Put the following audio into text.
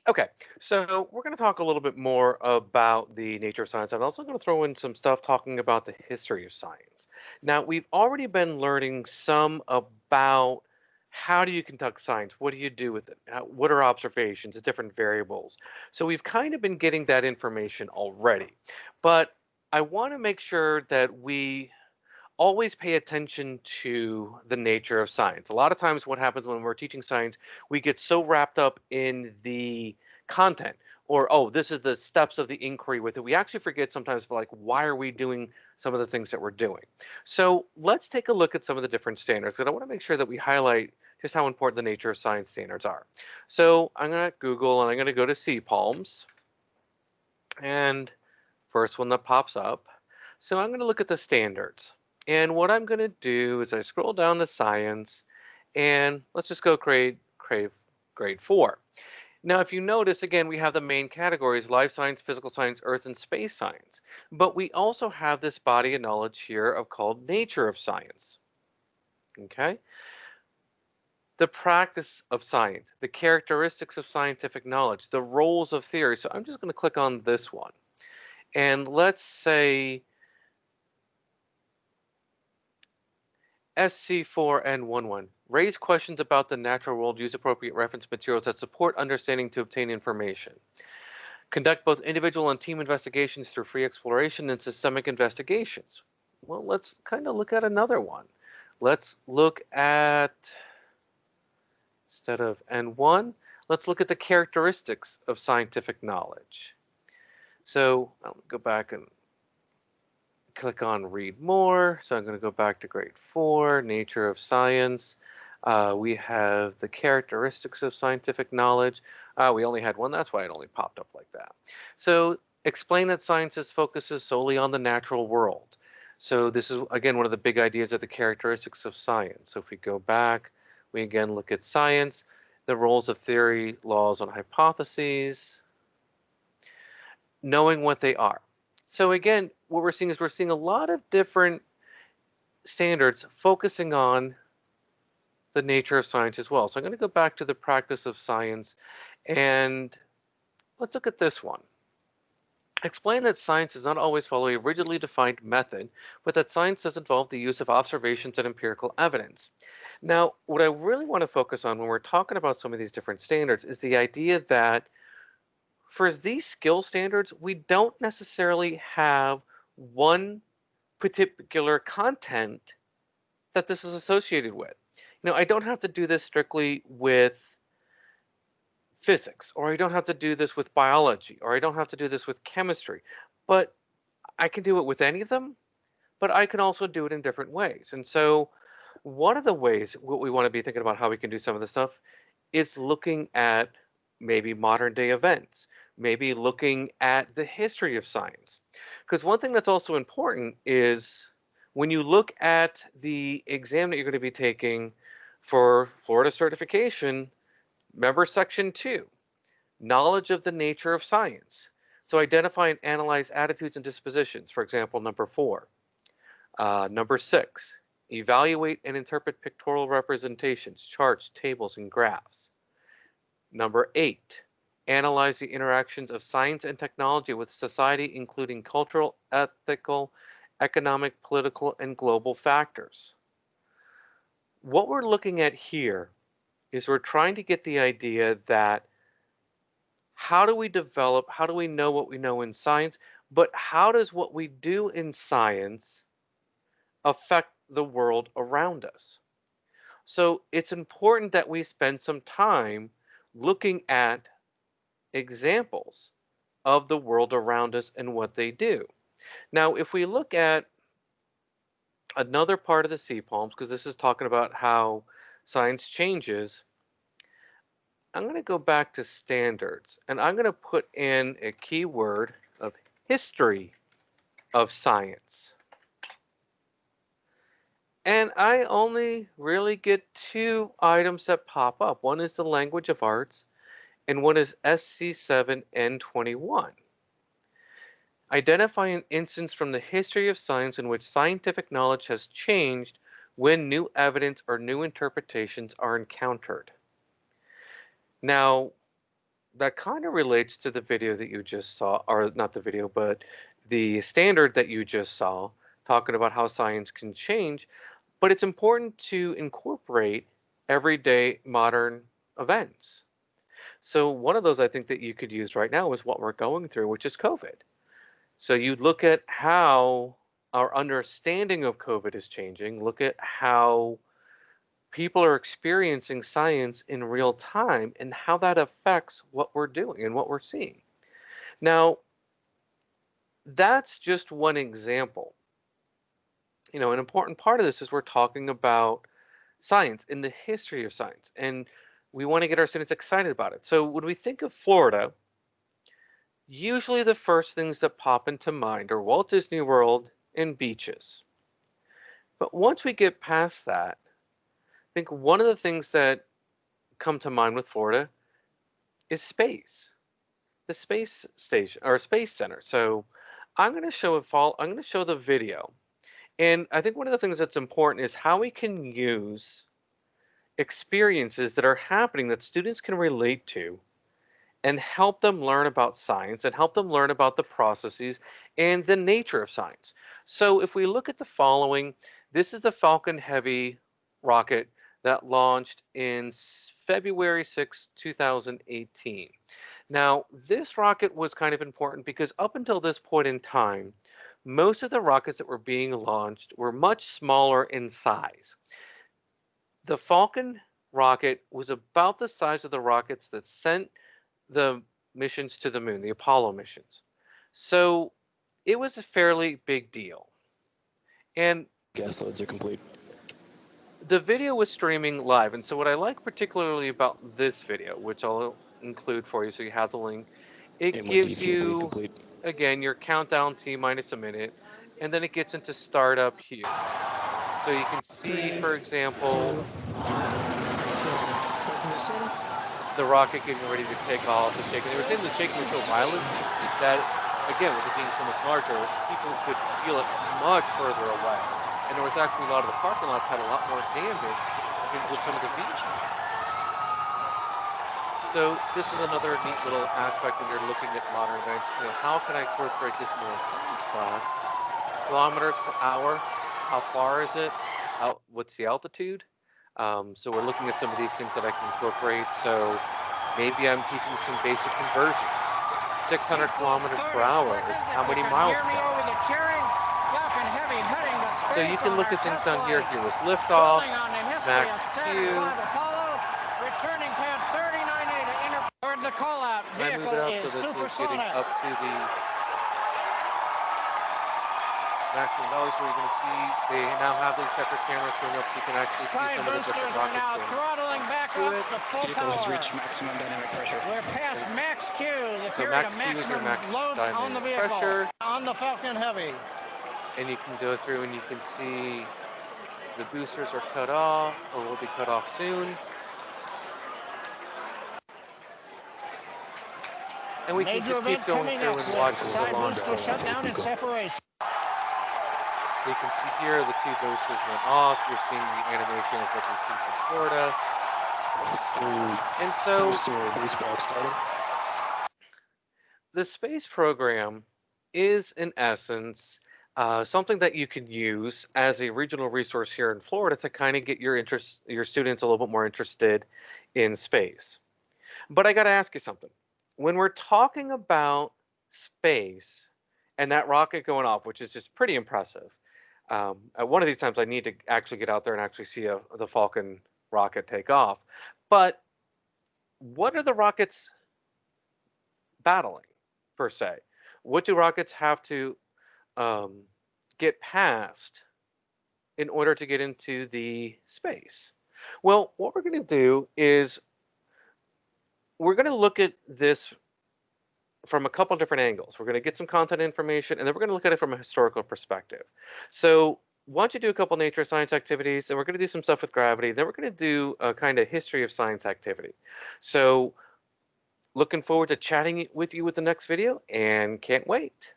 Okay, so we're going to talk a little bit more about the nature of science. I'm also going to throw in some stuff talking about the history of science. Now, we've already been learning some about how do you conduct science? What do you do with it? What are observations, the different variables? So we've kind of been getting that information already. But I want to make sure that we always pay attention to the nature of science. A lot of times what happens when we're teaching science, we get so wrapped up in the content or, oh, this is the steps of the inquiry with it. We actually forget sometimes like, why are we doing some of the things that we're doing? So let's take a look at some of the different standards. And I want to make sure that we highlight just how important the nature of science standards are. So I'm going to Google and I'm going to go to CPALMS. And first one that pops up. So I'm going to look at the standards. And what I'm going to do is I scroll down to science and let's just go grade 4. Now, if you notice, again, we have the main categories, life science, physical science, earth and space science. But we also have this body of knowledge here of called nature of science. Okay? The practice of science, the characteristics of scientific knowledge, the roles of theory. So I'm just going to click on this one. And let's say SC4N11. Raise questions about the natural world. Use appropriate reference materials that support understanding to obtain information. Conduct both individual and team investigations through free exploration and systemic investigations. Well, let's kind of look at another one. Let's look at, instead of N1, let's look at the characteristics of scientific knowledge. So I'll go back and click on read more. So I'm going to go back to grade 4, nature of science. We have the characteristics of scientific knowledge. We only had one, that's why it only popped up like that. So explain that science focuses solely on the natural world. So this is, again, one of the big ideas of the characteristics of science. So if we go back, we again look at science, the roles of theory, laws, and hypotheses, knowing what they are. So again, what we're seeing is we're seeing a lot of different standards focusing on the nature of science as well. So I'm going to go back to the practice of science and let's look at this one. Explain that science does not always follow a rigidly defined method, but that science does involve the use of observations and empirical evidence. Now, what I really want to focus on when we're talking about some of these different standards is the idea that for these skill standards, we don't necessarily have one particular content that this is associated with. You know, I don't have to do this strictly with physics, or I don't have to do this with biology, or I don't have to do this with chemistry, but I can do it with any of them, but I can also do it in different ways. And so one of the ways what we want to be thinking about how we can do some of this stuff is looking at maybe modern day events, maybe looking at the history of science. Because one thing that's also important is when you look at the exam that you're going to be taking for Florida certification, remember section 2, knowledge of the nature of science. So identify and analyze attitudes and dispositions, for example, number 4. Number 6, evaluate and interpret pictorial representations, charts, tables, and graphs. Number 8, analyze the interactions of science and technology with society, including cultural, ethical, economic, political, and global factors. What we're looking at here is we're trying to get the idea that how do we develop, how do we know what we know in science, but how does what we do in science affect the world around us? So it's important that we spend some time looking at examples of the world around us and what they do. Now, if we look at another part of the CPALMs, because this is talking about how science changes, I'm going to go back to standards and I'm going to put in a keyword of history of science. And I only really get 2 items that pop up. One is the language of arts and one is SC7N21. Identify an instance from the history of science in which scientific knowledge has changed when new evidence or new interpretations are encountered. Now, that kind of relates to the video that you just saw, or not the video, but the standard that you just saw, talking about how science can change. But it's important to incorporate everyday modern events. So one of those I think that you could use right now is what we're going through, which is COVID. So you look at how our understanding of COVID is changing, look at how people are experiencing science in real time and how that affects what we're doing and what we're seeing. Now, that's just one example. You know, an important part of this is we're talking about science and the history of science, and we want to get our students excited about it. So when we think of Florida, usually the first things that pop into mind are Walt Disney World and beaches. But once we get past that, I think one of the things that come to mind with Florida is space, the space station or space center. So I'm going to show the video. And I think one of the things that's important is how we can use experiences that are happening that students can relate to and help them learn about science and help them learn about the processes and the nature of science. So if we look at the following, this is the Falcon Heavy rocket that launched in February 6, 2018. Now, this rocket was kind of important because up until this point in time, most of the rockets that were being launched were much smaller in size. The Falcon rocket was about the size of the rockets that sent the missions to the moon, the Apollo missions. So it was a fairly big deal. And Gas loads are complete. the video was streaming live. And so what I like particularly about this video, which I'll include for you so you have the link, it gives you, again, your countdown T minus a minute, and then it gets into startup here. So you can see, for example, the rocket getting ready to take off. The shaking. They were saying the shaking was so violent that, again, with it being so much larger, people could feel it much further away. And there was actually a lot of the parking lots had a lot more damage with some of the vehicles. So this is another neat little aspect when you're looking at modern events. You know, how can I incorporate this into a science class? Kilometers per hour. How far is it? What's the altitude? So we're looking at some of these things that I can incorporate. So maybe I'm teaching some basic conversions. 600 kilometers per hour is how many miles per hour. So you can look at things down here. Here was liftoff, max Q. Returning pad 39A to enter toward the call out. Vehicle I move it up so this is getting up to the maximum values where you're going to see they now have these separate cameras going up so you can actually see some of the different rockets now throttling back up to full power. Maximum dynamic pressure. We're past max Q, the so period max of Q is your maximum max load on the vehicle. Pressure. On the Falcon Heavy. And you can go through and you can see the boosters are cut off or will be cut off soon. And we can just keep going through and watch the launch. Side booster shutdown and separation. So you can see here the two boosters went off. You're seeing the animation of what we see from Florida. And so the space program is in essence something that you can use as a regional resource here in Florida to kind of get your students a little bit more interested in space. But I got to ask you something. When we're talking about space and that rocket going off, which is just pretty impressive, at one of these times I need to actually get out there and actually see the Falcon rocket take off. But what are the rockets battling, per se? What do rockets have to get past in order to get into the space? Well, what we're going to do is we're going to look at this from a couple different angles. We're going to get some content information, and then we're going to look at it from a historical perspective. So why don't you do a couple nature science activities, and we're going to do some stuff with gravity. Then we're going to do a kind of history of science activity. So looking forward to chatting with you with the next video, and can't wait.